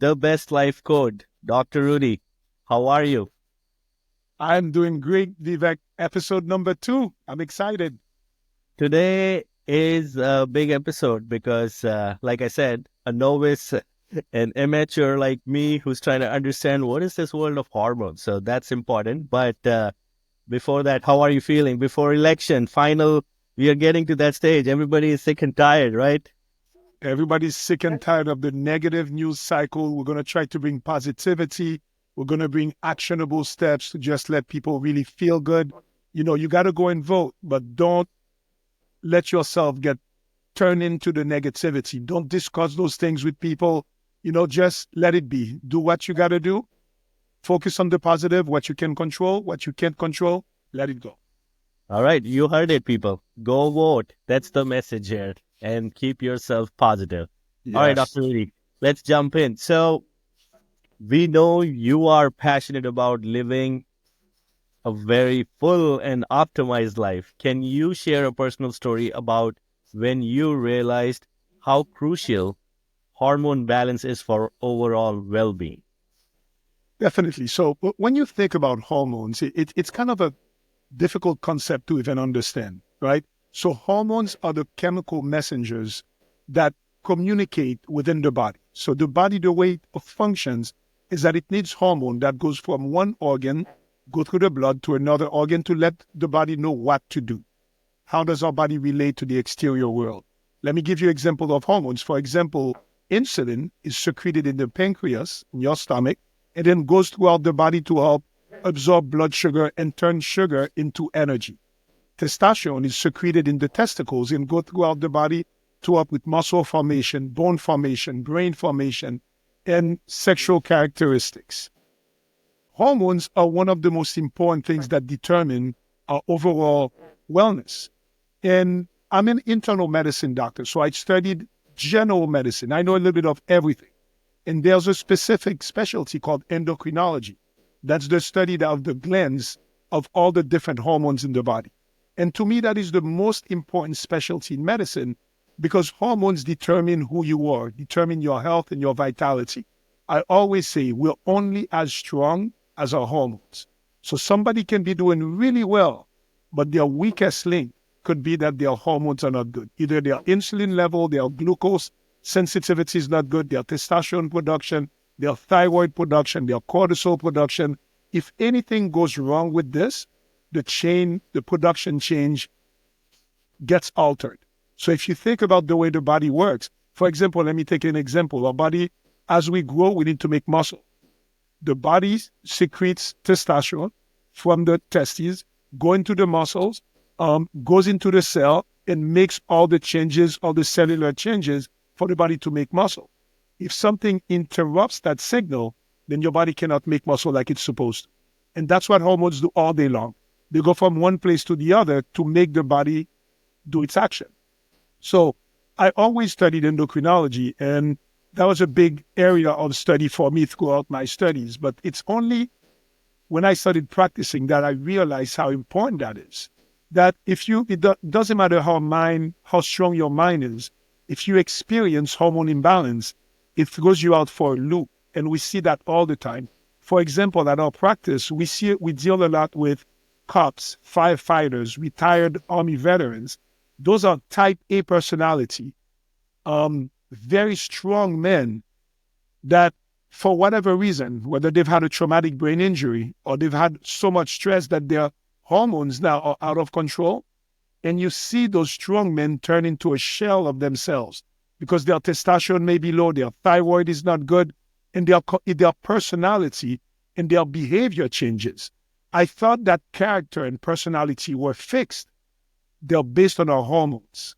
the best life code, Dr. Rudy. How are you? I'm doing great, Vivek. Episode number 2. I'm excited. Today is a big episode because, like I said, a novice, an amateur like me who's trying to understand what is this world of hormones. So that's important. But before that, how are you feeling? Before election, final, we are getting to that stage. Everybody is sick and tired, right? Everybody's sick and tired of the negative news cycle. We're going to try to bring positivity. We're going to bring actionable steps to just let people really feel good. You got to go and vote, but don't let yourself get turned into the negativity. Don't discuss those things with people. Just let it be. Do what you got to do. Focus on the positive, what you can control, what you can't control, let it go. All right, you heard it, people. Go vote. That's the message here. And keep yourself positive. All right, Yes. Dr. Rudy, let's jump in. So, we know you are passionate about living a very full and optimized life. Can you share a personal story about when you realized how crucial hormone balance is for overall well being? Definitely. So when you think about hormones, it's kind of a difficult concept to even understand, right? So hormones are the chemical messengers that communicate within the body. So the body, the way it functions is that it needs hormone that goes from one organ, go through the blood to another organ to let the body know what to do. How does our body relate to the exterior world? Let me give you an example of hormones. For example, insulin is secreted in the pancreas, in your stomach, and then goes throughout the body to help absorb blood sugar and turn sugar into energy. Testosterone is secreted in the testicles and go throughout the body to help with muscle formation, bone formation, brain formation, and sexual characteristics. Hormones are one of the most important things that determine our overall wellness. And I'm an internal medicine doctor, so I studied general medicine. I know a little bit of everything. And there's a specific specialty called endocrinology. That's the study of the glands of all the different hormones in the body. And to me, that is the most important specialty in medicine because hormones determine who you are, determine your health and your vitality. I always say we're only as strong as our hormones. So somebody can be doing really well, but their weakest link could be that their hormones are not good. Either their insulin level, their glucose sensitivity is not good, their testosterone production, their thyroid production, their cortisol production. If anything goes wrong with this, the production change gets altered. So if you think about the way the body works, for example, let me take an example. Our body, as we grow, we need to make muscle. The body secretes testosterone from the testes, go into the muscles, goes into the cell, and makes all the changes, all the cellular changes for the body to make muscle. If something interrupts that signal, then your body cannot make muscle like it's supposed to. And that's what hormones do all day long. They go from one place to the other to make the body do its action. So I always studied endocrinology, and that was a big area of study for me throughout my studies. But it's only when I started practicing that I realized how important that is. That doesn't matter how strong your mind is, if you experience hormone imbalance, it throws you out for a loop. And we see that all the time. For example, at our practice, we deal a lot with cops, firefighters, retired Army veterans. Those are type A personality, very strong men that for whatever reason, whether they've had a traumatic brain injury or they've had so much stress that their hormones now are out of control, and you see those strong men turn into a shell of themselves because their testosterone may be low, their thyroid is not good, and their personality and their behavior changes. I thought that character and personality were fixed. They're based on our hormones.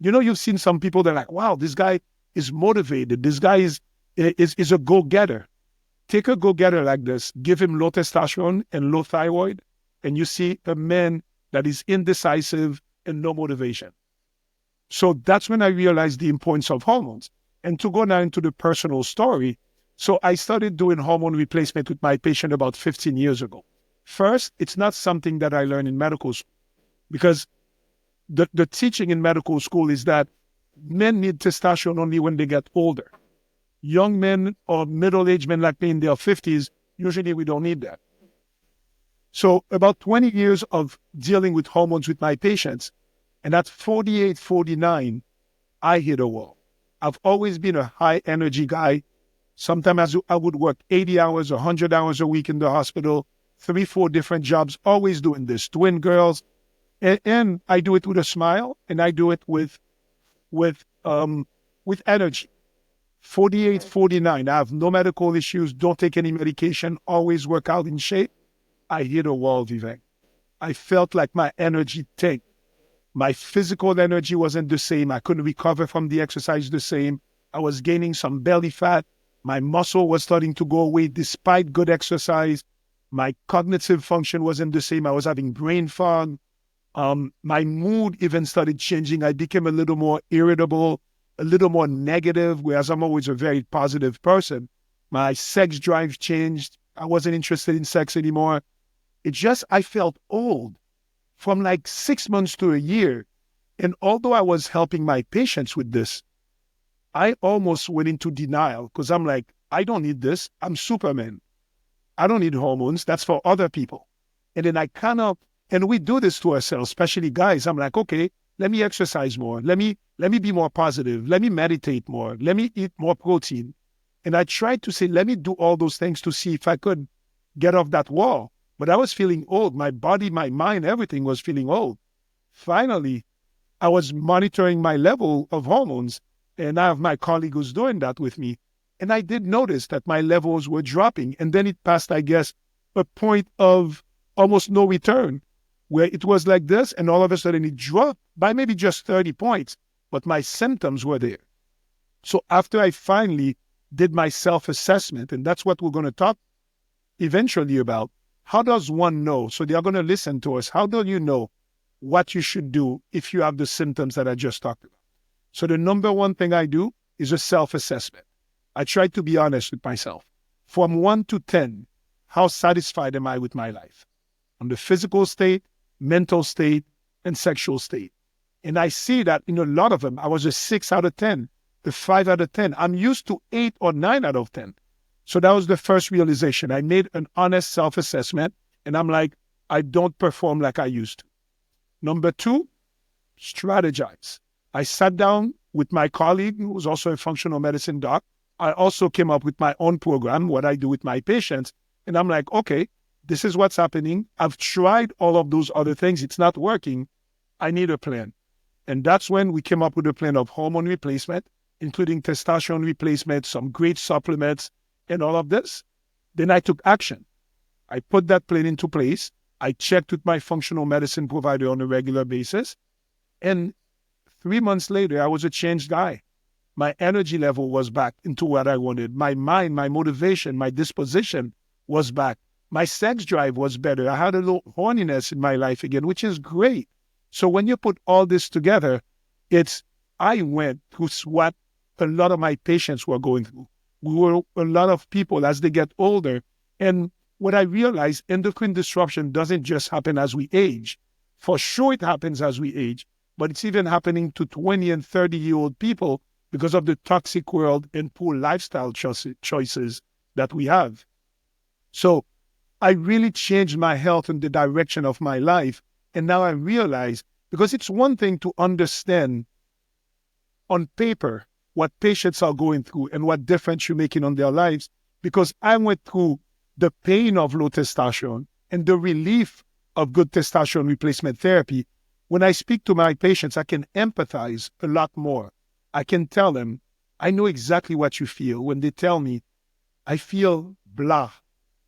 You've seen some people that are like, wow, this guy is motivated. This guy is a go-getter. Take a go-getter like this, give him low testosterone and low thyroid, and you see a man that is indecisive and no motivation. So that's when I realized the importance of hormones. And to go now into the personal story, so I started doing hormone replacement with my patient about 15 years ago. First, it's not something that I learned in medical school because the teaching in medical school is that men need testosterone only when they get older. Young men or middle-aged men like me in their 50s, usually we don't need that. So about 20 years of dealing with hormones with my patients, and at 48, 49, I hit a wall. I've always been a high energy guy. Sometimes I would work 80 hours, 100 hours a week in the hospital, 3, 4 different jobs, always doing this, twin girls. And I do it with a smile, and I do it with with energy. 48, 49, I have no medical issues, don't take any medication, always work out in shape. I hit a wall, Vivek. I felt like my energy tanked. My physical energy wasn't the same. I couldn't recover from the exercise the same. I was gaining some belly fat. My muscle was starting to go away despite good exercise. My cognitive function wasn't the same. I was having brain fog. My mood even started changing. I became a little more irritable, a little more negative, whereas I'm always a very positive person. My sex drive changed. I wasn't interested in sex anymore. I felt old from like 6 months to a year. And although I was helping my patients with this, I almost went into denial because I'm like, I don't need this. I'm Superman. I don't need hormones. That's for other people. And then and we do this to ourselves, especially guys. I'm like, okay, let me exercise more. Let me be more positive. Let me meditate more. Let me eat more protein. And I tried to say, let me do all those things to see if I could get off that wall. But I was feeling old. My body, my mind, everything was feeling old. Finally, I was monitoring my level of hormones, and I have my colleague who's doing that with me. And I did notice that my levels were dropping. And then it passed, I guess, a point of almost no return, where it was like this, and all of a sudden it dropped by maybe just 30 points, but my symptoms were there. So after I finally did my self-assessment, and that's what we're going to talk eventually about, how does one know? So they are going to listen to us. How do you know what you should do if you have the symptoms that I just talked about? So the number one thing I do is a self-assessment. I try to be honest with myself. From 1 to 10, how satisfied am I with my life? On the physical state, mental state, and sexual state. And I see that in a lot of them, I was a 6 out of 10, a 5 out of 10. I'm used to 8 or 9 out of 10. So that was the first realization. I made an honest self-assessment, and I'm like, I don't perform like I used to. Number 2, strategize. I sat down with my colleague, who was also a functional medicine doc. I also came up with my own program, what I do with my patients. And I'm like, okay, this is what's happening. I've tried all of those other things. It's not working. I need a plan. And that's when we came up with a plan of hormone replacement, including testosterone replacement, some great supplements, and all of this. Then I took action. I put that plan into place. I checked with my functional medicine provider on a regular basis. And 3 months later, I was a changed guy. My energy level was back into what I wanted. My mind, my motivation, my disposition was back. My sex drive was better. I had a little horniness in my life again, which is great. So when you put all this together, I went through what a lot of my patients were going through. We were a lot of people as they get older. And what I realized, endocrine disruption doesn't just happen as we age. For sure it happens as we age, but it's even happening to 20 and 30-year-old people because of the toxic world and poor lifestyle choices that we have. So I really changed my health and the direction of my life. And now I realize, because it's one thing to understand on paper what patients are going through and what difference you're making on their lives, because I went through the pain of low testosterone and the relief of good testosterone replacement therapy. When I speak to my patients, I can empathize a lot more. I can tell them, I know exactly what you feel when they tell me, I feel blah.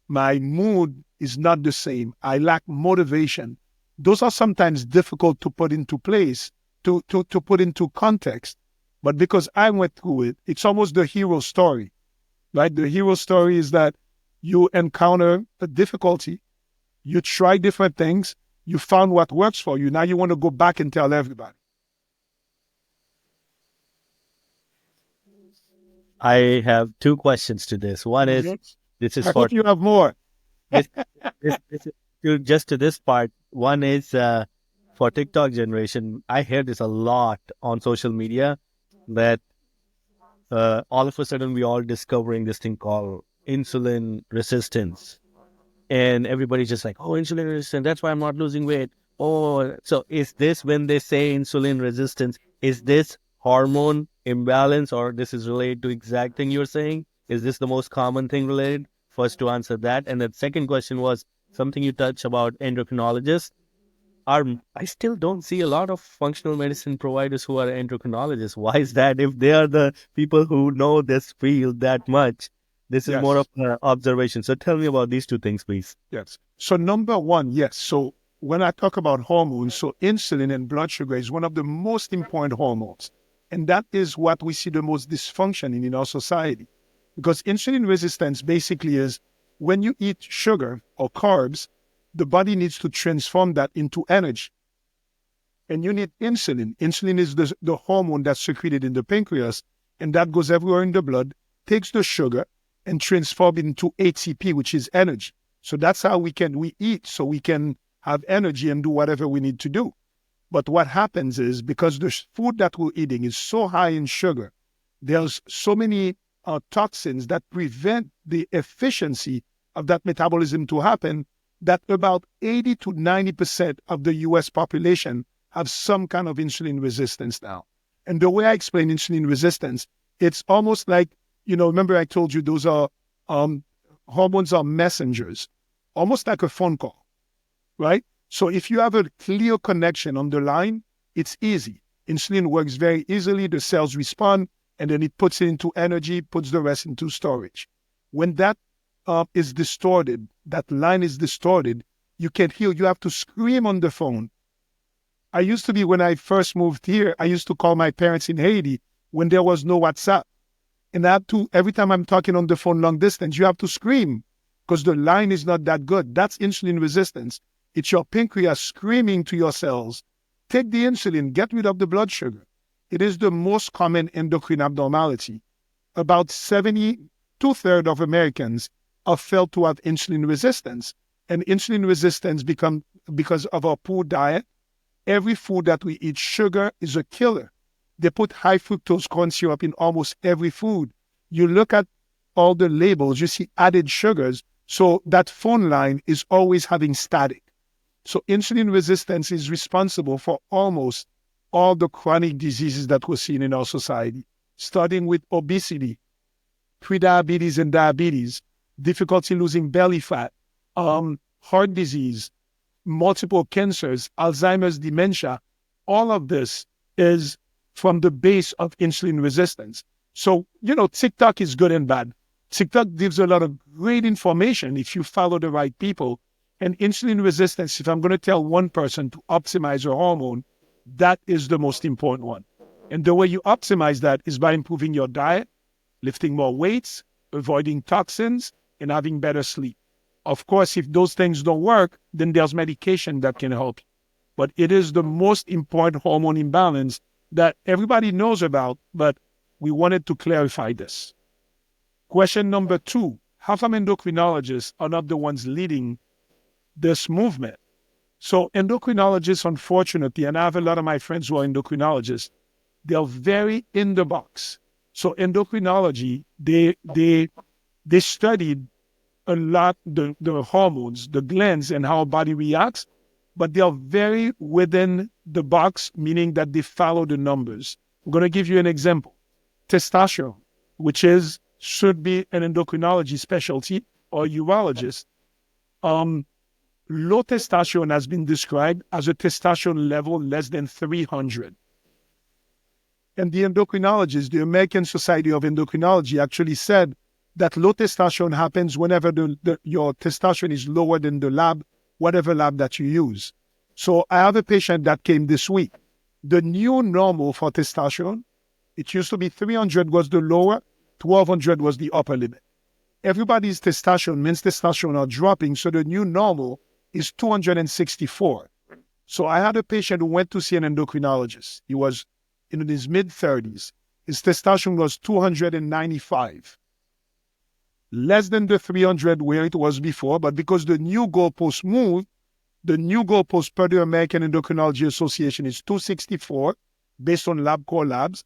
My mood is not the same. I lack motivation. Those are sometimes difficult to put into place, to put into context. But because I went through it, it's almost the hero story, right? The hero story is that you encounter a difficulty, you try different things, you found what works for you. Now you want to go back and tell everybody. I have two questions to this. One is, this is I for hope you have more. this, this is just to this part. One is for TikTok generation. I hear this a lot on social media that all of a sudden we all discovering this thing called insulin resistance, and everybody's just like, oh, insulin resistant, that's why I'm not losing weight. Oh, so is this, when they say insulin resistance, is this hormone imbalance, or this is related to exact thing you're saying? Is this the most common thing related? First, to answer that. And the second question was something you touched about endocrinologists. I still don't see a lot of functional medicine providers who are endocrinologists. Why is that? If they are the people who know this field that much, this is more of Yes. an observation. So tell me about these two things, please. Yes. So number one, yes. So when I talk about hormones, so insulin and blood sugar is one of the most important hormones. And that is what we see the most dysfunction in our society. Because insulin resistance basically is when you eat sugar or carbs, the body needs to transform that into energy. And you need insulin. Insulin is the hormone that's secreted in the pancreas, and that goes everywhere in the blood, takes the sugar and transforms it into ATP, which is energy. So that's how we eat, so we can have energy and do whatever we need to do. But what happens is, because the food that we're eating is so high in sugar, there's so many toxins that prevent the efficiency of that metabolism to happen, that about 80 to 90% of the US population have some kind of insulin resistance now. And the way I explain insulin resistance, it's almost like, remember I told you those are hormones are messengers, almost like a phone call, right? So if you have a clear connection on the line, it's easy. Insulin works very easily, the cells respond, and then it puts it into energy, puts the rest into storage. When that is distorted, that line is distorted, you can't hear, you have to scream on the phone. I used to be, when I first moved here, I used to call my parents in Haiti when there was no WhatsApp. And I have to, every time I'm talking on the phone long distance, you have to scream because the line is not that good. That's insulin resistance. It's your pancreas screaming to your cells, take the insulin, get rid of the blood sugar. It is the most common endocrine abnormality. About 2/3 of Americans are felt to have insulin resistance. And insulin resistance becomes because of our poor diet. Every food that we eat, sugar is a killer. They put high fructose corn syrup in almost every food. You look at all the labels, you see added sugars. So that phone line is always having static. So insulin resistance is responsible for almost all the chronic diseases that we're seeing in our society, starting with obesity, prediabetes and diabetes, difficulty losing belly fat, heart disease, multiple cancers, Alzheimer's, dementia. All of this is from the base of insulin resistance. So, TikTok is good and bad. TikTok gives a lot of great information if you follow the right people. And insulin resistance, if I'm going to tell one person to optimize your hormone, that is the most important one. And the way you optimize that is by improving your diet, lifting more weights, avoiding toxins, and having better sleep. Of course, if those things don't work, then there's medication that can help you. But it is the most important hormone imbalance that everybody knows about, but we wanted to clarify this. Question number 2, how come endocrinologists are not the ones leading this movement? So endocrinologists, unfortunately, and I have a lot of my friends who are endocrinologists, they're very in the box. So endocrinology, they studied a lot the hormones, the glands, and how our body reacts, but they are very within the box, meaning that they follow the numbers. I'm going to give you an example. Testosterone, which should be an endocrinology specialty or urologist. Low testosterone has been described as a testosterone level less than 300. And the endocrinologist, the American Society of Endocrinology, actually said that low testosterone happens whenever your testosterone is lower than the lab, whatever lab that you use. So I have a patient that came this week. The new normal for testosterone, it used to be 300 was the lower, 1200 was the upper limit. Everybody's testosterone, men's testosterone are dropping, so the new normal is 264. So I had a patient who went to see an endocrinologist. He was in his mid-30s. His testosterone was 295. Less than the 300 where it was before, but because the new goalpost moved, the new goalpost per the American Endocrinology Association is 264, based on LabCorp labs.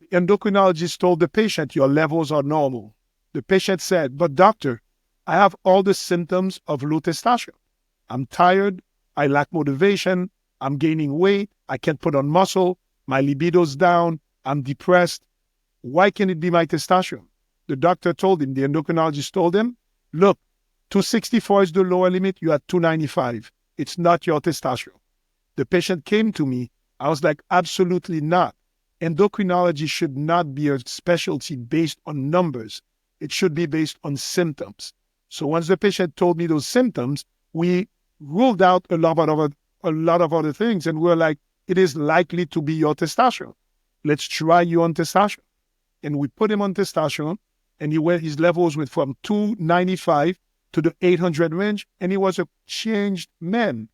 The endocrinologist told the patient, your levels are normal. The patient said, but doctor, I have all the symptoms of low testosterone. I'm tired. I lack motivation. I'm gaining weight. I can't put on muscle. My libido's down. I'm depressed. Why can it be my testosterone? The doctor told him, the endocrinologist told him, look, 264 is the lower limit. You are 295. It's not your testosterone. The patient came to me. I was like, absolutely not. Endocrinology should not be a specialty based on numbers. It should be based on symptoms. So once the patient told me those symptoms, we ruled out a lot of other things. And we're like, it is likely to be your testosterone. Let's try you on testosterone. And we put him on testosterone, and his levels went from 295 to the 800 range, and he was a changed man.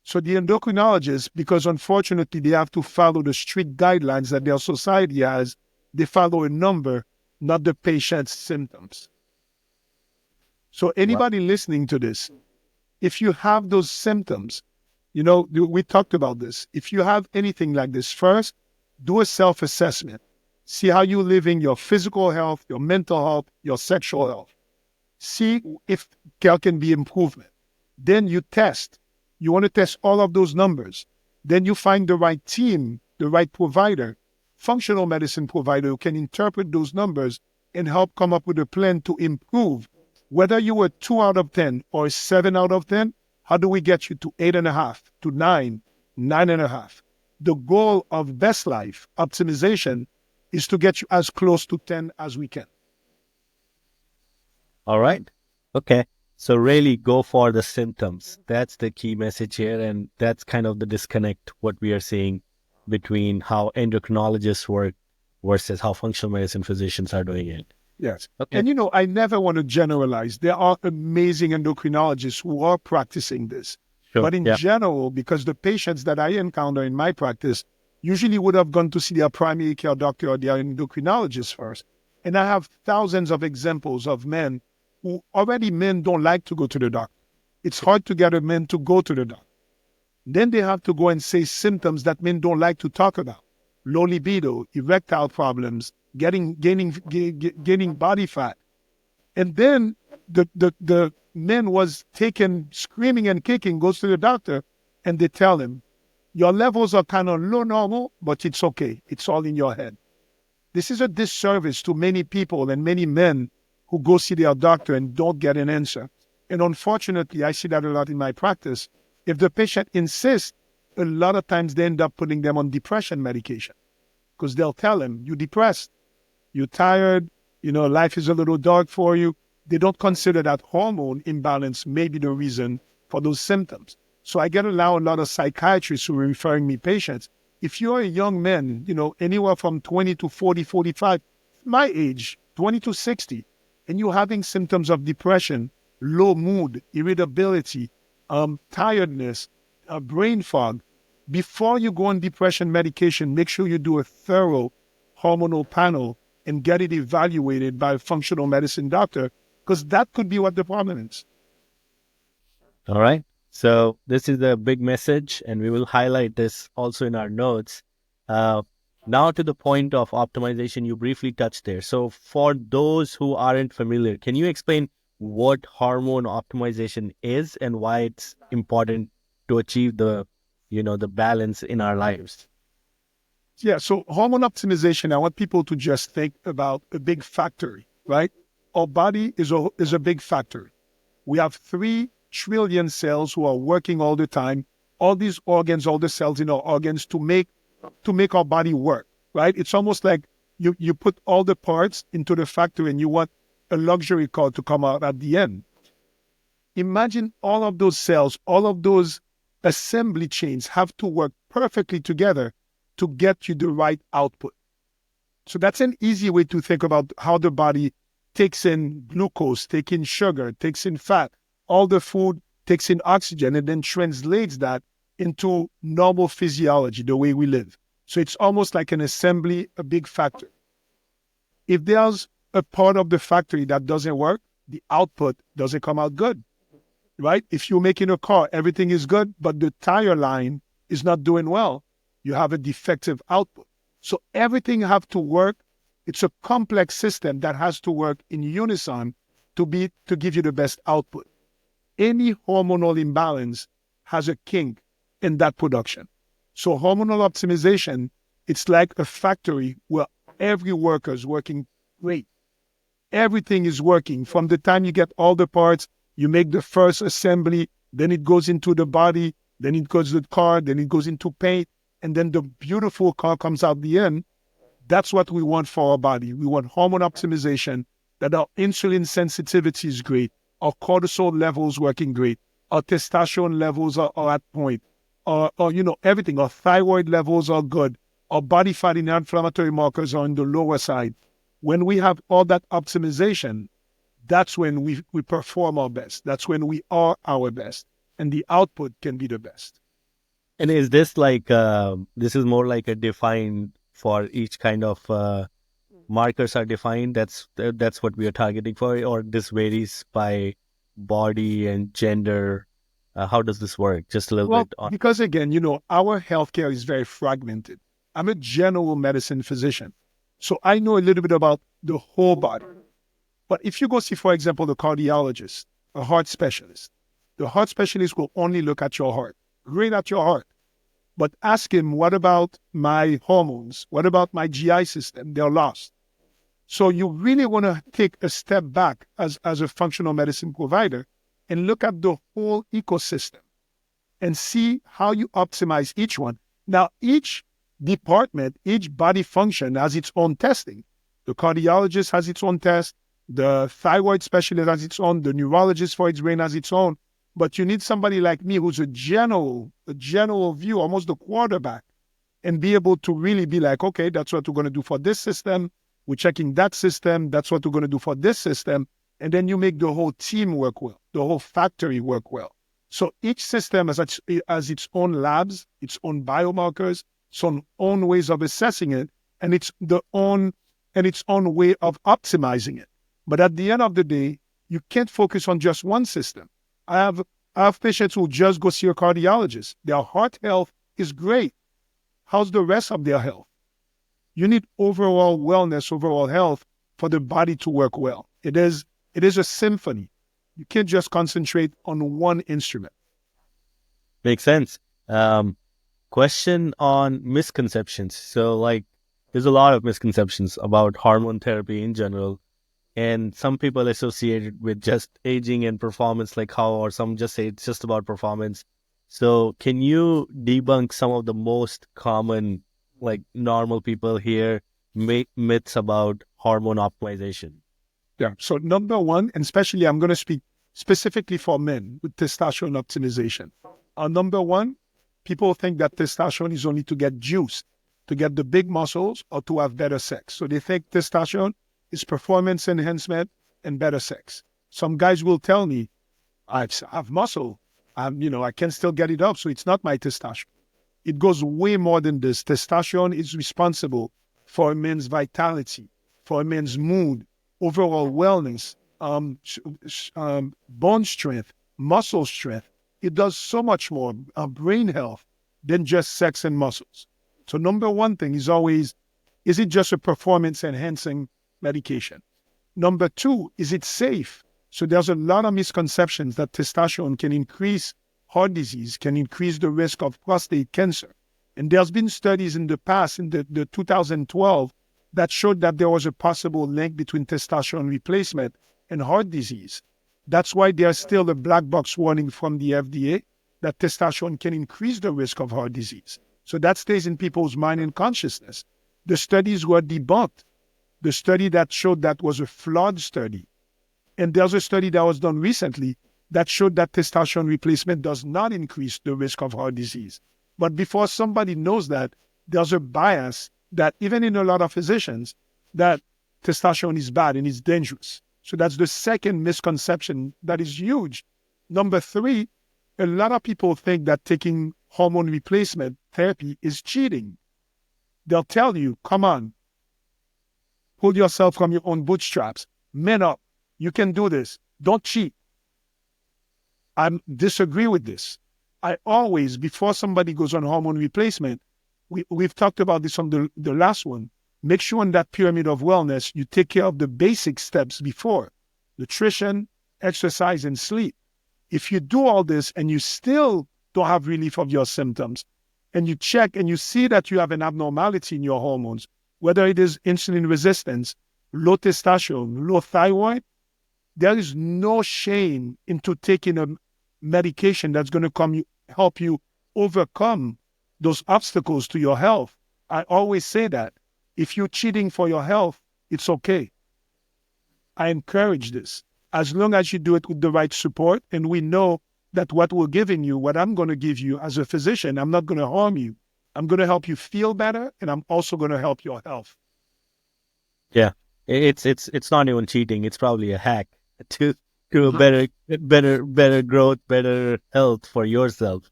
So the endocrinologists, because unfortunately they have to follow the strict guidelines that their society has, they follow a number, not the patient's symptoms. So anybody listening to this, if you have those symptoms, we talked about this. If you have anything like this, first, do a self-assessment. See how you're living, your physical health, your mental health, your sexual health. See if there can be improvement. Then you test. You want to test all of those numbers. Then you find the right team, the right provider, functional medicine provider who can interpret those numbers and help come up with a plan to improve. Whether you were 2 out of 10 or 7 out of 10, how do we get you to 8.5, to 9, 9.5? The goal of best life optimization is to get you as close to 10 as we can. All right. Okay. So really go for the symptoms. That's the key message here. And that's kind of the disconnect, what we are seeing between how endocrinologists work versus how functional medicine physicians are doing it. Yes. Okay. And I never want to generalize. There are amazing endocrinologists who are practicing this. Sure. But in general, because the patients that I encounter in my practice usually would have gone to see their primary care doctor or their endocrinologist first. And I have thousands of examples of men who men don't like to go to the doctor. It's hard to get a man to go to the doctor. Then they have to go and say symptoms that men don't like to talk about. Low libido, erectile problems, gaining body fat. And then the man was taken screaming and kicking, goes to the doctor, and they tell him, your levels are kind of low normal, but it's okay. It's all in your head. This is a disservice to many people and many men who go see their doctor and don't get an answer. And unfortunately, I see that a lot in my practice. If the patient insists, a lot of times they end up putting them on depression medication because they'll tell them, you're depressed, you're tired, life is a little dark for you. They don't consider that hormone imbalance may be the reason for those symptoms. So I get a lot of psychiatrists who are referring me patients. If you're a young man, anywhere from 20 to 40, 45, my age, 20 to 60, and you're having symptoms of depression, low mood, irritability, tiredness, brain fog, before you go on depression medication, make sure you do a thorough hormonal panel and get it evaluated by a functional medicine doctor, because that could be what the problem is. All right. So this is a big message, and we will highlight this also in our notes. Now to the point of optimization, you briefly touched there. So for those who aren't familiar, can you explain what hormone optimization is and why it's important to achieve the balance in our lives? Yeah, so hormone optimization, I want people to just think about a big factory, right? Our body is a big factory. We have 3 trillion cells who are working all the time, all these organs, all the cells in our organs to make our body work, right? It's almost like you put all the parts into the factory and you want a luxury car to come out at the end. Imagine all of those cells, all of those assembly chains have to work perfectly together to get you the right output. So that's an easy way to think about how the body takes in glucose, takes in sugar, takes in fat, all the food, takes in oxygen, and then translates that into normal physiology, the way we live. So it's almost like an assembly, a big factory. If there's a part of the factory that doesn't work, the output doesn't come out good, right? If you're making a car, everything is good, but the tire line is not doing well, you have a defective output. So everything have to work. It's a complex system that has to work in unison to give you the best output. Any hormonal imbalance has a kink in that production. So hormonal optimization, it's like a factory where every worker is working great. Everything is working. From the time you get all the parts, you make the first assembly, then it goes into the body, then it goes to the car, then it goes into paint, and then the beautiful car comes out the end. That's what we want for our body. We want hormone optimization, that our insulin sensitivity is great, our cortisol levels working great, our testosterone levels are at point, or everything. Our thyroid levels are good. Our body fat and inflammatory markers are on the lower side. When we have all that optimization, that's when we perform our best. That's when we are our best. And the output can be the best. And is this like this is more like a defined for each kind of markers are defined? That's what we are targeting for, or this varies by body and gender. How does this work? Just a little Well, bit on. because again, our healthcare is very fragmented. I'm a general medicine physician. So I know a little bit about the whole body. But if you go see, for example, the cardiologist, a heart specialist, the heart specialist will only look at your heart, great at your heart. But ask him, what about my hormones? What about my GI system? They're lost. So you really want to take a step back as a functional medicine provider and look at the whole ecosystem and see how you optimize each one. Now, each department, each body function has its own testing. The cardiologist has its own test. The thyroid specialist has its own. The neurologist for its brain has its own. But you need somebody like me who's a general view, almost the quarterback, and be able to really be like, okay, that's what we're going to do for this system. We're checking that system. That's what we're going to do for this system. And then you make the whole team work well, the whole factory work well. So each system has its own labs, its own biomarkers, its own ways of assessing it, and its own way of optimizing it. But at the end of the day, you can't focus on just one system. I have patients who just go see a cardiologist. Their heart health is great. How's the rest of their health? You need overall wellness, overall health for the body to work well. It is a symphony. You can't just concentrate on one instrument. Makes sense. Question on misconceptions. So, like, there's a lot of misconceptions about hormone therapy in general, and some people associate it with just aging and performance, or some just say it's just about performance. So, can you debunk some of the most common, like, normal people here myths about hormone optimization? Yeah. So number one, and especially I'm going to speak specifically for men with testosterone optimization. Number one, people think that testosterone is only to get juiced, to get the big muscles, or to have better sex. So they think testosterone is performance enhancement and better sex. Some guys will tell me, I have muscle. I can still get it up, so it's not my testosterone. It goes way more than this. Testosterone is responsible for a man's vitality, for a man's mood, overall wellness, bone strength, muscle strength. It does so much more, brain health, than just sex and muscles. So number one thing is always, is it just a performance-enhancing medication? Number two, is it safe? So there's a lot of misconceptions that testosterone can increase heart disease, can increase the risk of prostate cancer. And there's been studies in the past, in the 2012, that showed that there was a possible link between testosterone replacement and heart disease. That's why there's still a black box warning from the FDA that testosterone can increase the risk of heart disease. So that stays in people's mind and consciousness. The studies were debunked. The study that showed that was a flawed study. And there's a study that was done recently that showed that testosterone replacement does not increase the risk of heart disease. But before somebody knows that, there's a bias that even in a lot of physicians, that testosterone is bad and is dangerous. So that's the second misconception that is huge. Number three, a lot of people think that taking hormone replacement therapy is cheating. They'll tell you, come on, pull yourself from your own bootstraps, man up, you can do this, don't cheat. I disagree with this. I always, before somebody goes on hormone replacement, we've talked about this on the last one. Make sure on that pyramid of wellness, you take care of the basic steps before nutrition, exercise, and sleep. If you do all this and you still don't have relief of your symptoms, and you check and you see that you have an abnormality in your hormones, whether it is insulin resistance, low testosterone, low thyroid, there is no shame into taking a medication that's going to help you overcome those obstacles to your health. I always say that. If you're cheating for your health, it's okay. I encourage this. As long as you do it with the right support, and we know that what we're giving you, what I'm going to give you as a physician, I'm not going to harm you. I'm going to help you feel better, and I'm also going to help your health. Yeah, it's not even cheating. It's probably a hack to a Mhm. better growth, better health for yourself.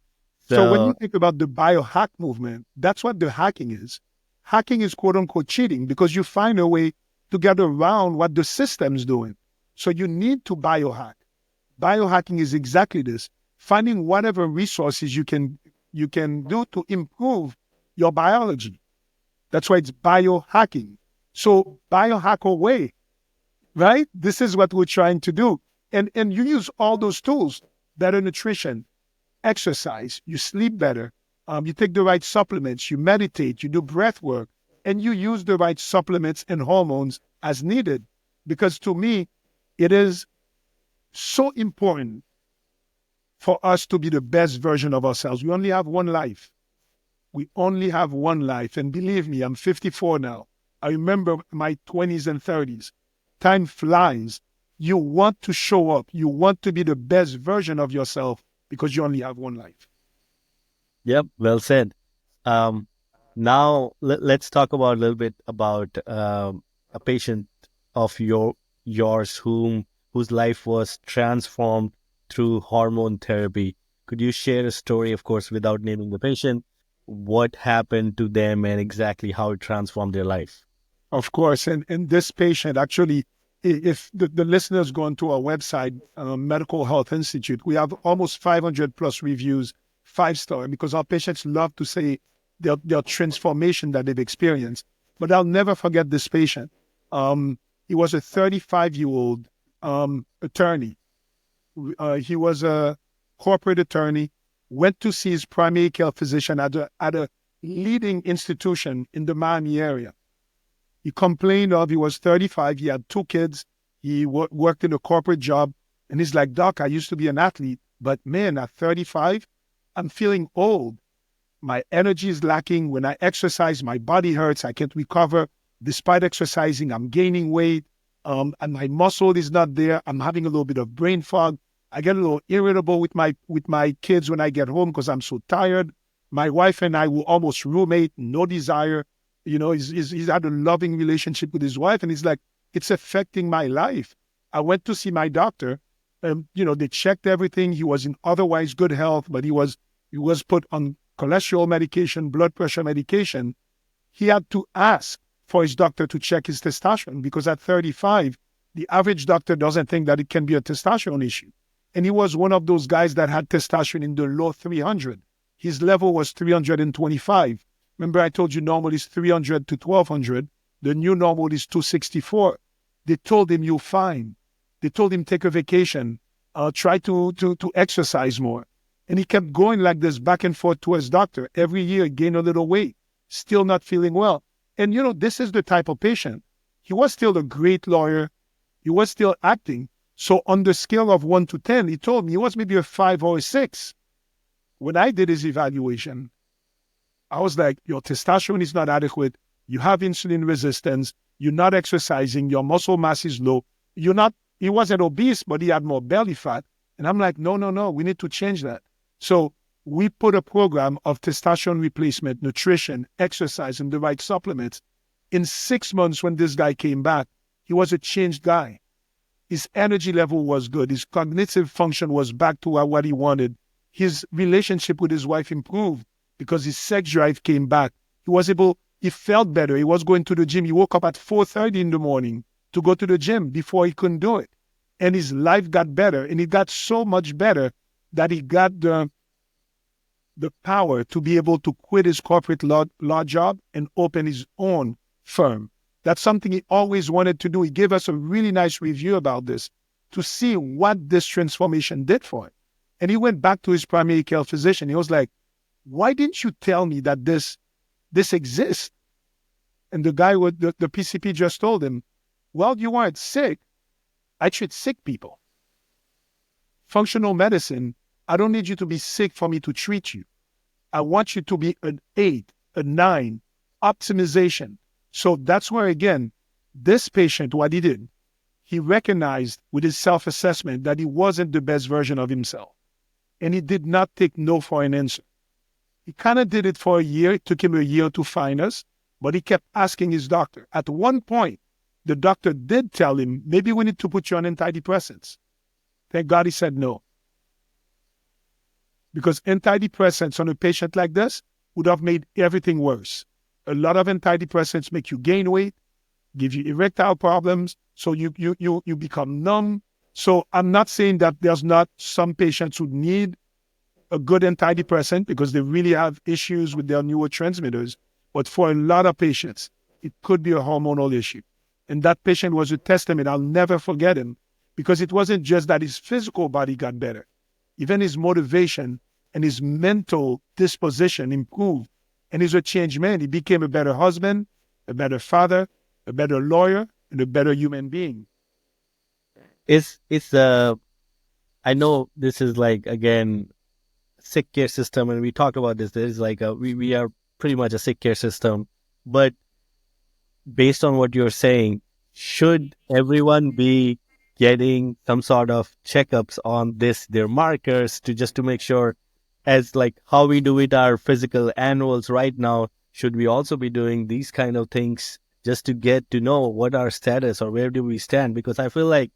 So when you So think about the biohack movement, that's what the hacking is. Hacking is quote unquote cheating because you find a way to get around what the system's doing. So you need to biohack. Biohacking is exactly this: finding whatever resources you can do to improve your biology. That's why it's biohacking. So biohack away, right? This is what we're trying to do. And you use all those tools: better nutrition, exercise, you sleep better, you take the right supplements, you meditate, you do breath work, and you use the right supplements and hormones as needed. Because to me, it is so important for us to be the best version of ourselves. We only have one life. We only have one life. And believe me, I'm 54 now. I remember my 20s and 30s. Time flies. You want to show up. You want to be the best version of yourself because you only have one life. yep, well said. Um, Now let's talk about a little bit about a patient of yours whose life was transformed through hormone therapy. Could you share a story, of course, without naming the patient, what happened to them and exactly how it transformed their life? Of course. And this patient actually, if the listeners go onto our website, Medical Health Institute, we have almost 500 plus reviews, 5-star, because our patients love to say their transformation that they've experienced. But I'll never forget this patient. He was a 35-year-old attorney. He was a corporate attorney, went to see his primary care physician at a leading institution in the Miami area. He complained of he was 35, he had 2 kids, he worked in a corporate job, and he's like, Doc, I used to be an athlete, but man, at 35, I'm feeling old. My energy is lacking. When I exercise, my body hurts. I can't recover. Despite exercising, I'm gaining weight, and my muscle is not there. I'm having a little bit of brain fog. I get a little irritable with my kids when I get home because I'm so tired. My wife and I will almost roommate, no desire. He's had a loving relationship with his wife, and he's like, it's affecting my life. I went to see my doctor, and they checked everything. He was in otherwise good health, but he was put on cholesterol medication, blood pressure medication. He had to ask for his doctor to check his testosterone because at 35, the average doctor doesn't think that it can be a testosterone issue. And he was one of those guys that had testosterone in the low 300. His level was 325. Remember, I told you normal is 300 to 1200. The new normal is 264. They told him, you're fine. They told him, take a vacation, try to exercise more. And he kept going like this back and forth to his doctor. Every year, gain a little weight, still not feeling well. And, this is the type of patient. He was still a great lawyer. He was still acting. So on the scale of 1 to 10, he told me he was maybe a 5 or a 6. When I did his evaluation, I was like, your testosterone is not adequate. You have insulin resistance. You're not exercising. Your muscle mass is low. He wasn't obese, but he had more belly fat. And I'm like, no, no, no, we need to change that. So we put a program of testosterone replacement, nutrition, exercise, and the right supplements. In 6 months, when this guy came back, he was a changed guy. His energy level was good. His cognitive function was back to what he wanted. His relationship with his wife improved because his sex drive came back. He felt better. He was going to the gym. He woke up at 4:30 in the morning to go to the gym. Before he couldn't do it. And his life got better. And it got so much better that he got the power to be able to quit his corporate law job and open his own firm. That's something he always wanted to do. He gave us a really nice review about this to see what this transformation did for him. And he went back to his primary care physician. He was like, why didn't you tell me that this exists? And the guy with the PCP just told him, well, you weren't sick. I treat sick people. Functional medicine, I don't need you to be sick for me to treat you. I want you to be an 8, a 9, optimization. So that's where, again, this patient, what he did, he recognized with his self-assessment that he wasn't the best version of himself. And he did not take no for an answer. He kind of did it for a year. It took him a year to find us, but he kept asking his doctor. At one point, the doctor did tell him, maybe we need to put you on antidepressants. Thank God he said no. Because antidepressants on a patient like this would have made everything worse. A lot of antidepressants make you gain weight, give you erectile problems, so you become numb. So I'm not saying that there's not some patients who need a good antidepressant because they really have issues with their neurotransmitters. But for a lot of patients, it could be a hormonal issue. And that patient was a testament. I'll never forget him because it wasn't just that his physical body got better. Even his motivation and his mental disposition improved. And he's a changed man. He became a better husband, a better father, a better lawyer, and a better human being. I know this is like, again, sick care system, and we talked about this. There is like we are pretty much a sick care system, but based on what you're saying, should everyone be getting some sort of checkups on their markers to make sure, as like how we do with our physical annuals right now, should we also be doing these kind of things just to get to know what our status or where do we stand? Because I feel like,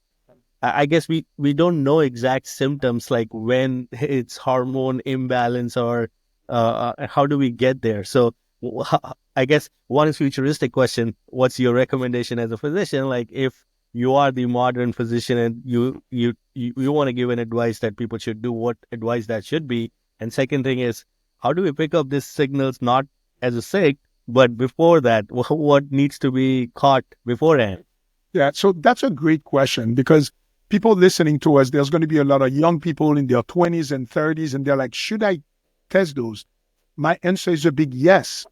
I guess we don't know exact symptoms, like when it's hormone imbalance or how do we get there? So I guess one futuristic question, what's your recommendation as a physician? Like if you are the modern physician and you want to give an advice that people should do, what advice that should be? And second thing is, how do we pick up these signals not as a sick, but before that, what needs to be caught beforehand? Yeah, so that's a great question because people listening to us, there's going to be a lot of young people in their 20s and 30s, and they're like, should I test those? My answer is a big yes.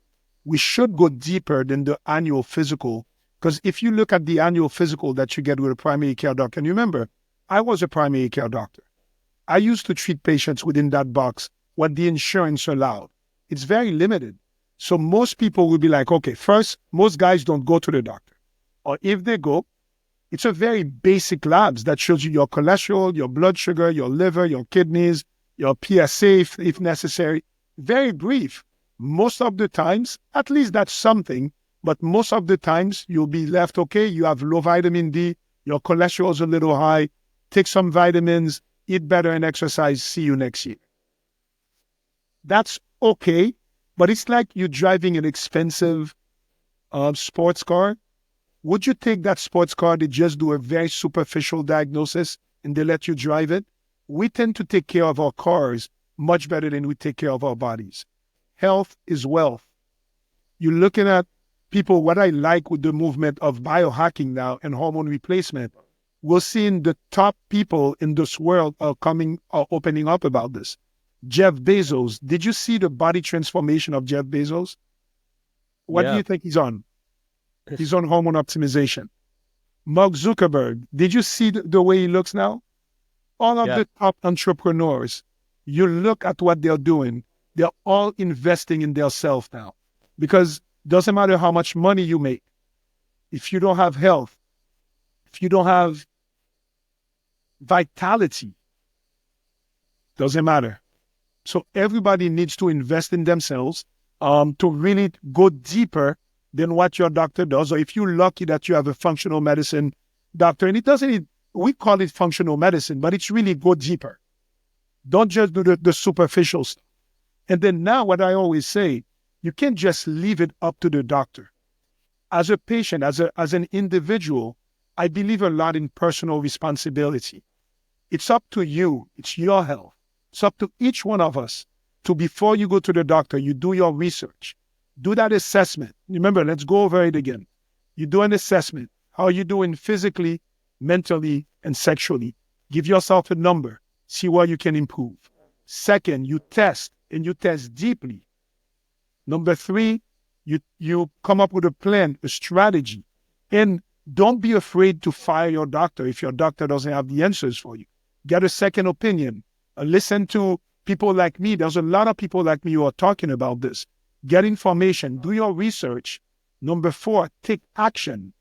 We should go deeper than the annual physical, because if you look at the annual physical that you get with a primary care doctor, and you remember, I was a primary care doctor. I used to treat patients within that box, what the insurance allowed. It's very limited. So most people will be like, okay, first, most guys don't go to the doctor. Or if they go, it's a very basic labs that shows you your cholesterol, your blood sugar, your liver, your kidneys, your PSA if necessary. Very brief. Most of the times, at least that's something, but most of the times you'll be left, okay, you have low vitamin D, your cholesterol's a little high, take some vitamins, eat better and exercise, see you next year. That's okay, but it's like you're driving an expensive sports car. Would you take that sports car to just do a very superficial diagnosis and they let you drive it? We tend to take care of our cars much better than we take care of our bodies. Health is wealth. You're looking at people, what I like with the movement of biohacking now and hormone replacement, we're seeing the top people in this world are opening up about this. Jeff Bezos, did you see the body transformation of Jeff Bezos? What do Yeah. you think he's on? He's on hormone optimization. Mark Zuckerberg, did you see the way he looks now? All of Yeah. the top entrepreneurs, you look at what they're doing, they're all investing in themselves now. Because it doesn't matter how much money you make. If you don't have health, if you don't have vitality, doesn't matter. So everybody needs to invest in themselves to really go deeper than what your doctor does. Or if you're lucky that you have a functional medicine doctor, and we call it functional medicine, but it's really go deeper. Don't just do the superficial stuff. And then now what I always say, you can't just leave it up to the doctor. As a patient, as an individual, I believe a lot in personal responsibility. It's up to you. It's your health. It's up to each one of us to before you go to the doctor, you do your research. Do that assessment. Remember, let's go over it again. You do an assessment. How are you doing physically, mentally, and sexually? Give yourself a number. See where you can improve. Second, you test, and you test deeply. Number three, you come up with a plan, a strategy. And don't be afraid to fire your doctor if your doctor doesn't have the answers for you. Get a second opinion. Listen to people like me. There's a lot of people like me who are talking about this. Get information. Do your research. Number four, take action.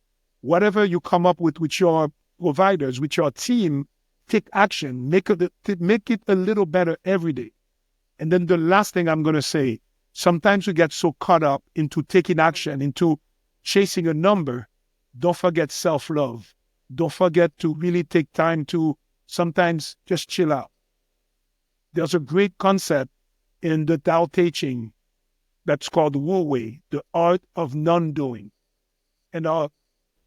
Whatever you come up with your providers, with your team, take action. Make it a little better every day. And then the last thing I'm going to say, sometimes we get so caught up into taking action, into chasing a number. Don't forget self-love. Don't forget to really take time to sometimes just chill out. There's a great concept in the Tao Te Ching that's called Wu Wei, the art of non-doing. And our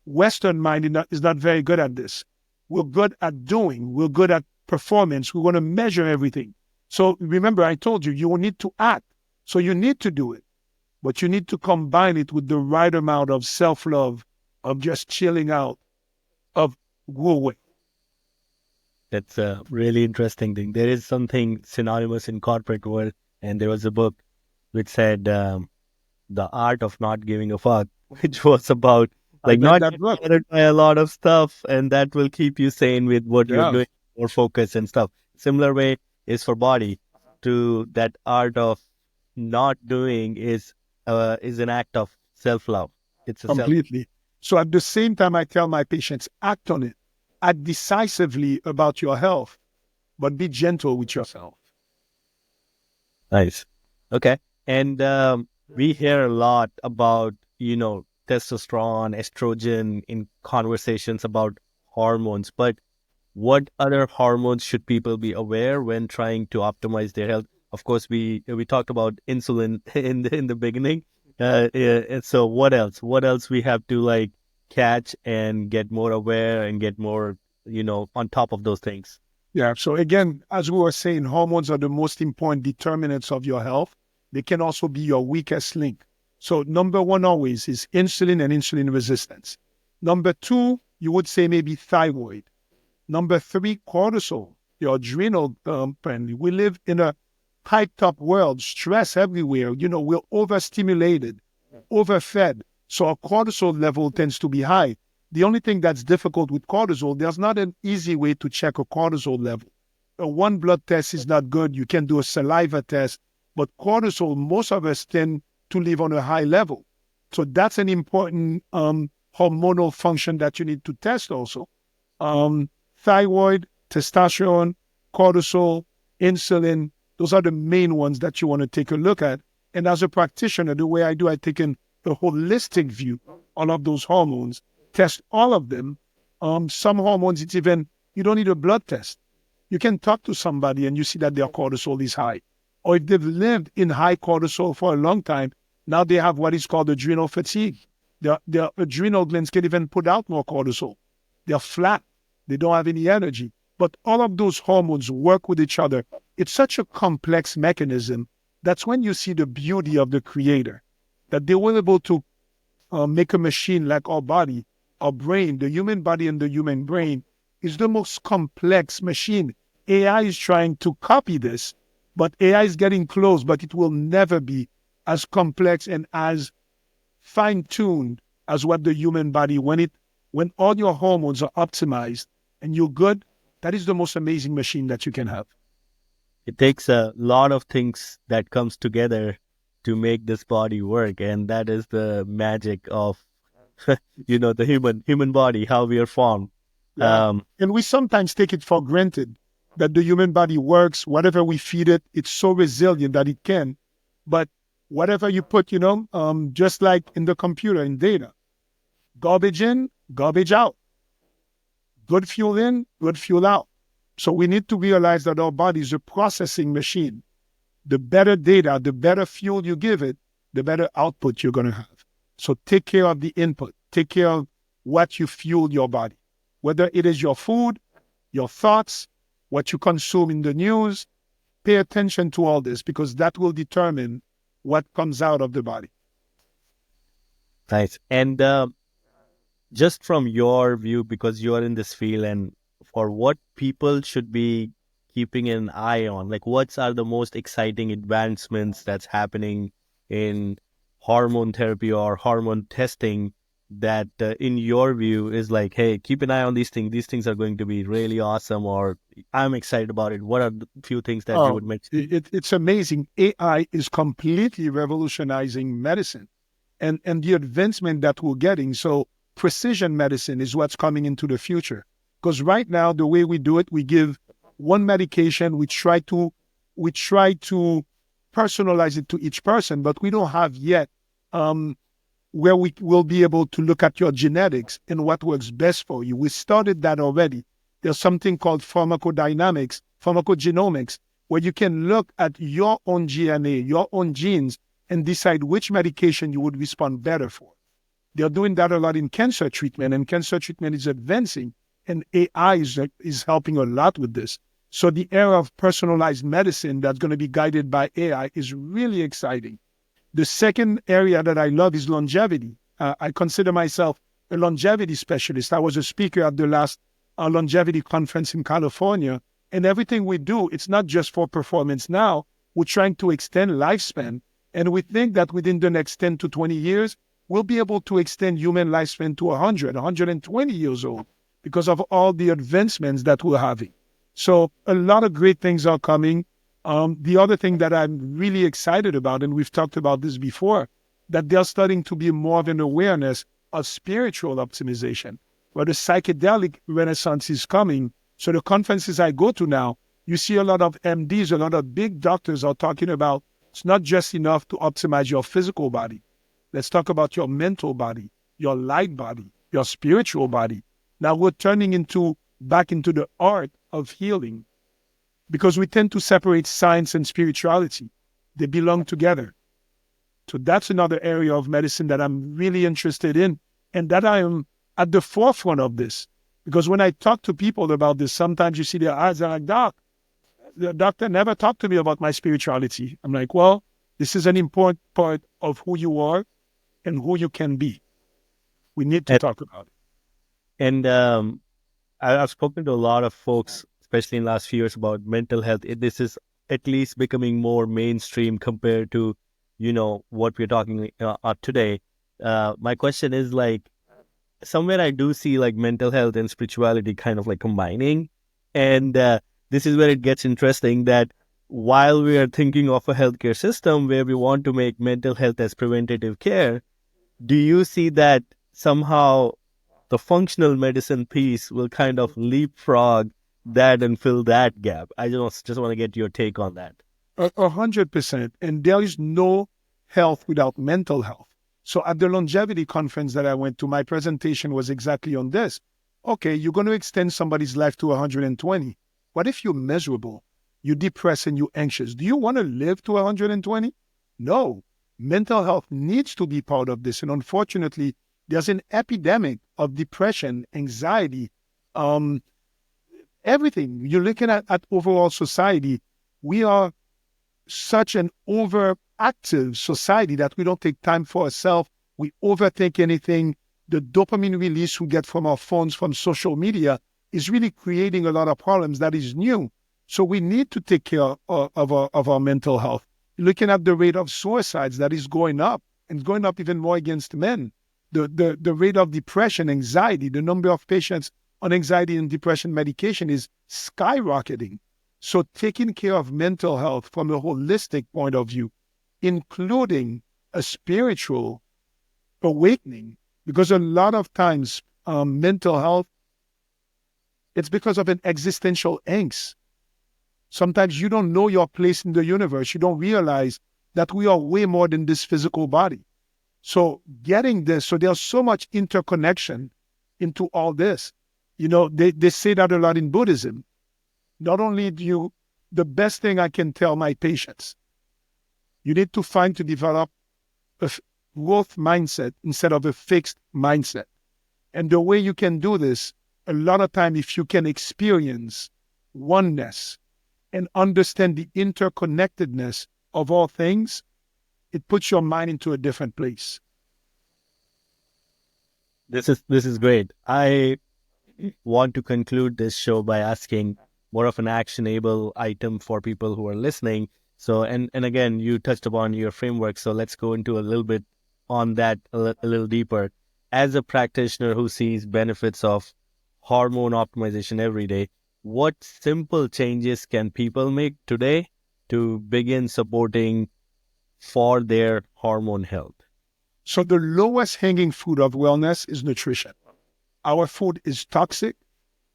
Western mind is not very good at this. We're good at doing. We're good at performance. We want to measure everything. So remember, I told you, you will need to act. So you need to do it. But you need to combine it with the right amount of self-love, of just chilling out, of Wu Wei. That's a really interesting thing. There is something synonymous in corporate world, and there was a book which said the art of not giving a fuck, which was about like not getting bothered by a lot of stuff, and that will keep you sane with what you're doing, more focus and stuff. Similar way is for body. To that art of not doing is an act of self-love. It's a completely. So at the same time, I tell my patients, act on it. Act decisively about your health, but be gentle with yourself. Nice. Okay. And we hear a lot about, testosterone, estrogen in conversations about hormones, but what other hormones should people be aware when trying to optimize their health? Of course, we talked about insulin in the beginning. And so what else? What else we have to catch and get more aware and get more, on top of those things? Yeah. So again, as we were saying, hormones are the most important determinants of your health. They can also be your weakest link. So number one always is insulin and insulin resistance. Number two, you would say maybe thyroid. Number three, cortisol, your adrenal friendly. We live in a hyped up world, stress everywhere. We're overstimulated, overfed. So our cortisol level tends to be high. The only thing that's difficult with cortisol, there's not an easy way to check a cortisol level. One blood test is not good. You can do a saliva test. But cortisol, most of us tend to live on a high level. So that's an important hormonal function that you need to test also. Thyroid, testosterone, cortisol, insulin, those are the main ones that you want to take a look at. And as a practitioner, the way I do, I take a holistic view on all of those hormones, test all of them. Some hormones, you don't need a blood test. You can talk to somebody and you see that their cortisol is high. Or if they've lived in high cortisol for a long time, now they have what is called adrenal fatigue. Their adrenal glands can even put out more cortisol. They're flat. They don't have any energy. But all of those hormones work with each other. It's such a complex mechanism. That's when you see the beauty of the Creator, that they were able to make a machine like our body, our brain, the human body and the human brain is the most complex machine. AI is trying to copy this, but AI is getting close, but it will never be as complex and as fine-tuned as what the human body, when all your hormones are optimized and you're good, that is the most amazing machine that you can have. It takes a lot of things that comes together to make this body work, and that is the magic of the human body, how we are formed. Yeah. And we sometimes take it for granted that the human body works. Whatever we feed it, it's so resilient that it can. But whatever you put, just like in the computer, in data, garbage in, garbage out. Good fuel in, good fuel out. So we need to realize that our body is a processing machine. The better data, the better fuel you give it, the better output you're going to have. So take care of the input. Take care of what you fuel your body, whether it is your food, your thoughts, what you consume in the news, pay attention to all this because that will determine what comes out of the body. Nice. And just from your view, because you are in this field, and for what people should be keeping an eye on, like what are the most exciting advancements that's happening in hormone therapy or hormone testing that in your view is like, hey, keep an eye on these things are going to be really awesome, or I'm excited about it. What are the few things that you Oh, would mention? it's amazing. AI is completely revolutionizing medicine and the advancement that we're getting. So precision medicine is what's coming into the future. Because right now, the way we do it, we give one medication, we try to personalize it to each person, but we don't have yet where we will be able to look at your genetics and what works best for you. We started that already. There's something called pharmacodynamics, pharmacogenomics, where you can look at your own DNA, your own genes, and decide which medication you would respond better for. They're doing that a lot in cancer treatment, and cancer treatment is advancing, and AI is helping a lot with this. So the era of personalized medicine that's going to be guided by AI is really exciting. The second area that I love is longevity. I consider myself a longevity specialist. I was a speaker at the last longevity conference in California. And everything we do, it's not just for performance now. We're trying to extend lifespan. And we think that within the next 10 to 20 years, we'll be able to extend human lifespan to 100, 120 years old because of all the advancements that we're having. So a lot of great things are coming. The other thing that I'm really excited about, and we've talked about this before, that there's starting to be more of an awareness of spiritual optimization, where the psychedelic renaissance is coming. So the conferences I go to now, you see a lot of MDs, a lot of big doctors are talking about it's not just enough to optimize your physical body. Let's talk about your mental body, your light body, your spiritual body. Now we're turning back into the art of healing, because we tend to separate science and spirituality. They belong together. So that's another area of medicine that I'm really interested in, and that I am at the forefront of this. Because when I talk to people about this, sometimes you see their eyes are like, Doc, the doctor never talked to me about my spirituality. I'm like, well, this is an important part of who you are and who you can be. We need to And, talk about it. and I've spoken to a lot of folks, especially in the last few years, about mental health. This is at least becoming more mainstream compared to, what we're talking today. My question is like, somewhere I do see like mental health and spirituality kind of like combining. And this is where it gets interesting that while we are thinking of a healthcare system where we want to make mental health as preventative care, do you see that somehow the functional medicine piece will kind of leapfrog that and fill that gap? I just want to get your take on that. 100%. And there is no health without mental health. So at the longevity conference that I went to, my presentation was exactly on this. Okay, you're going to extend somebody's life to 120. What if you're miserable, you're depressed, and you're anxious? Do you want to live to 120? No. Mental health needs to be part of this. And unfortunately, there's an epidemic of depression, anxiety, everything. You're looking at overall society. We are such an overactive society that we don't take time for ourselves. We overthink anything. The dopamine release we get from our phones, from social media, is really creating a lot of problems that is new. So we need to take care of our mental health. Looking at the rate of suicides that is going up, and going up even more against men. The rate of depression, anxiety, the number of patients on anxiety and depression medication is skyrocketing. So taking care of mental health from a holistic point of view, including a spiritual awakening, because a lot of times mental health, it's because of an existential angst. Sometimes you don't know your place in the universe. You don't realize that we are way more than this physical body. So getting this, so there's so much interconnection into all this. They say that a lot in Buddhism. Not only the best thing I can tell my patients, you need to develop a growth mindset instead of a fixed mindset. And the way you can do this, a lot of time, if you can experience oneness, and understand the interconnectedness of all things, it puts your mind into a different place. This is great. I want to conclude this show by asking more of an actionable item for people who are listening. So, and again, you touched upon your framework. So let's go into a little bit on that a little deeper. As a practitioner who sees benefits of hormone optimization every day, what simple changes can people make today to begin supporting for their hormone health? So the lowest hanging fruit of wellness is nutrition. Our food is toxic.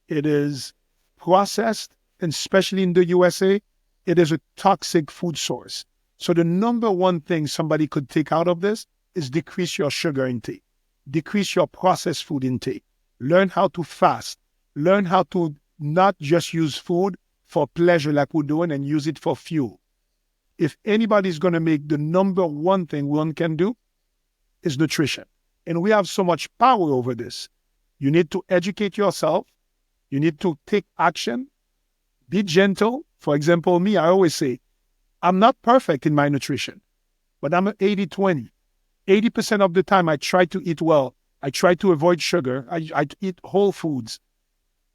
It is processed, and especially in the USA, it is a toxic food source. So the number one thing somebody could take out of this is decrease your sugar intake, decrease your processed food intake, learn how to fast, learn how to not just use food for pleasure like we're doing and use it for fuel. If anybody's going to make the number one thing one can do is nutrition. And we have so much power over this. You need to educate yourself. You need to take action. Be gentle. For example, me, I always say, I'm not perfect in my nutrition, but I'm an 80-20. 80% of the time, I try to eat well. I try to avoid sugar. I eat whole foods.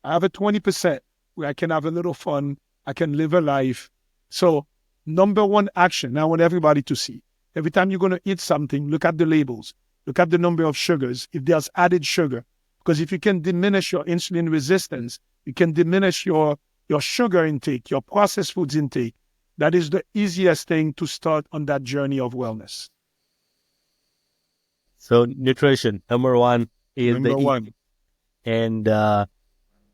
I have a 20% where I can have a little fun. I can live a life. So number one action, I want everybody to see. Every time you're going to eat something, look at the labels. Look at the number of sugars. If there's added sugar, because if you can diminish your insulin resistance, you can diminish your sugar intake, your processed foods intake. That is the easiest thing to start on that journey of wellness. So nutrition, number one is the Number one. and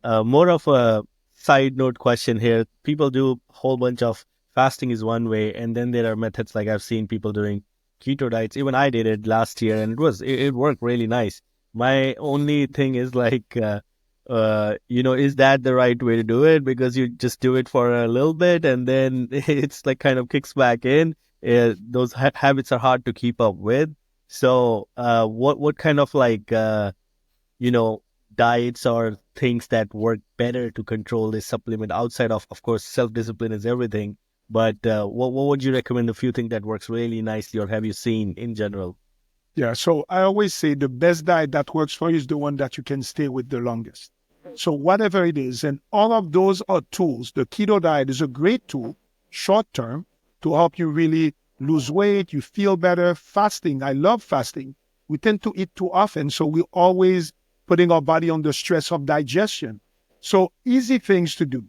more of a side note question here. People do a whole bunch of fasting is one way, and then there are methods like I've seen people doing keto diets. Even I did it last year, and it worked really nice. My only thing is like, is that the right way to do it? Because you just do it for a little bit, and then it's like kind of kicks back in. Those habits are hard to keep up with. So, what kind of like you know, diets or things that work better to control this supplement outside of course, self-discipline is everything. But what would you recommend? A few things that works really nicely, or have you seen in general? Yeah, so I always say the best diet that works for you is the one that you can stay with the longest. So whatever it is, and all of those are tools. The keto diet is a great tool, short term, to help you really lose weight, you feel better. Fasting, I love fasting. We tend to eat too often, so we're always putting our body under stress of digestion. So easy things to do.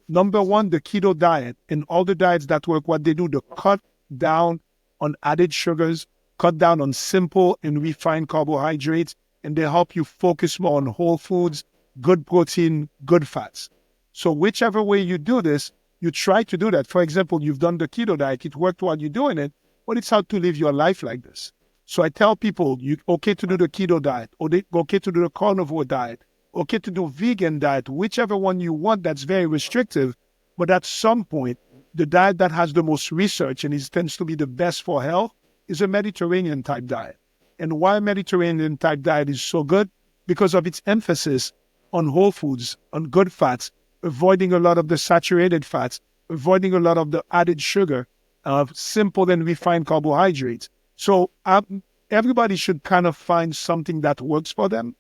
Number one, the keto diet and all the diets that work, what they do, they cut down on added sugars, cut down on simple and refined carbohydrates, and they help you focus more on whole foods, good protein, good fats. So whichever way you do this, you try to do that. For example, you've done the keto diet, it worked while you're doing it, but it's how to live your life like this. So I tell people, you okay to do the keto diet, or they okay to do the carnivore diet, okay to do vegan diet, whichever one you want that's very restrictive. But at some point, the diet that has the most research and it tends to be the best for health is a Mediterranean type diet. And why Mediterranean type diet is so good? Because of its emphasis on whole foods, on good fats, avoiding a lot of the saturated fats, avoiding a lot of the added sugar, simple and refined carbohydrates. So everybody should kind of find something that works for them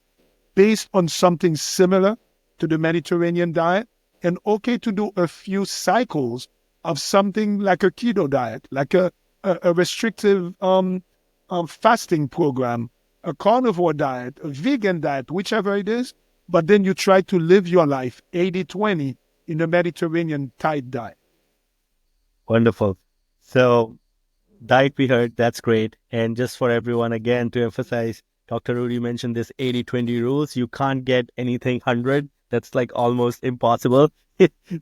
based on something similar to the Mediterranean diet, and okay to do a few cycles of something like a keto diet, like a restrictive fasting program, a carnivore diet, a vegan diet, whichever it is, but then you try to live your life 80-20 in the Mediterranean type diet. Wonderful. So diet we heard, that's great. And just for everyone, again, to emphasize, Dr. Rudy mentioned this 80-20 rules. You can't get anything 100. That's like almost impossible.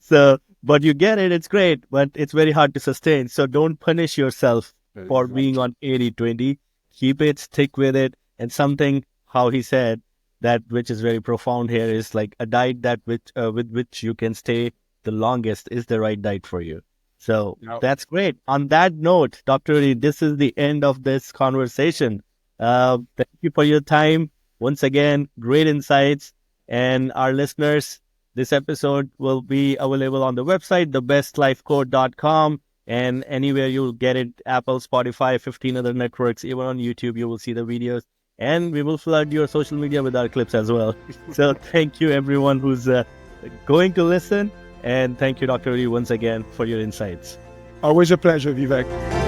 So, but you get it, it's great, but it's very hard to sustain. So don't punish yourself for being on 80-20. Keep it, stick with it. And something, how he said, that which is very profound here is like a diet that with which you can stay the longest is the right diet for you. So that's great. On that note, Dr. Rudy, this is the end of this conversation. Thank you for your time. Once again, great insights. And our listeners, This episode will be available on the website, thebestlifecoach.com, and anywhere you'll get it, Apple, Spotify, 15 other networks, even on YouTube, you will see the videos. And we will flood your social media with our clips as well. So thank you, everyone who's going to listen. And thank you, Dr. Rudy, once again for your insights. Always a pleasure, Vivek.